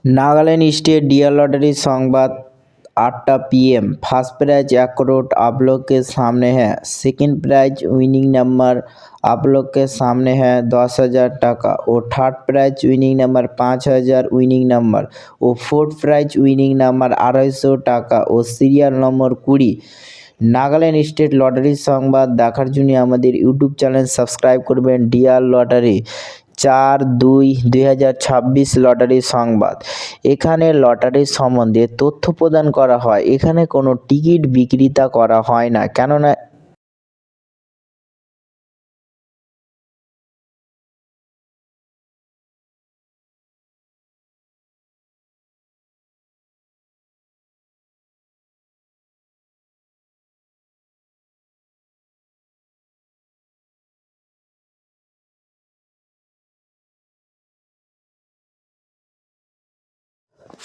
Nagaland state deer lottery संवाद 8टा PM। First prize 1 crore आप लोग के सामने है। सेकंड प्राइज विनिंग नंबर आप लोग के सामने है 10,000 टाका और third prize winning number 5,000 winning number और फोर्थ प्राइज विनिंग नंबर 250 টাকা ও serial number 20। Nagaland state lottery সংবাদ দেখার জন্য আমাদের ইউটিউব চ্যানেল সাবস্ক্রাইব করবেন। ডিয়ার লটারি 4/2/2026 লটারি সংবাদ। এখানে লটারির সম্বন্ধে তথ্য প্রদান করা হয়। এখানে কোনো টিকিট বিক্রিতা করা হয় না, কেননা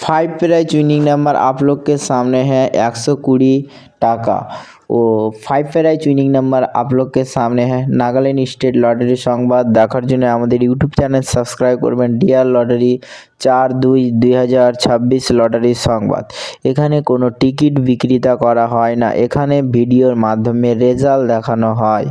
फाइव प्राइज विनिंग नंबर आप लोग के सामने है 120 টাকা ও ফাইভ প্রাইজ উইনিং নাম্বার आप लोग के सामने है। নাগাল্যান্ড স্টেট লটারি সংবাদ দেখার জন্য আমাদের ইউটিউব চ্যানেল সাবস্ক্রাইব করবেন। ডিয়ার লটারি 4/2/2026 লটারি সংবাদ। এখানে কোনো টিকিট বিক্রিতা করা হয় না, এখানে ভিডিওর মাধ্যমে রেজাল্ট দেখানো হয়।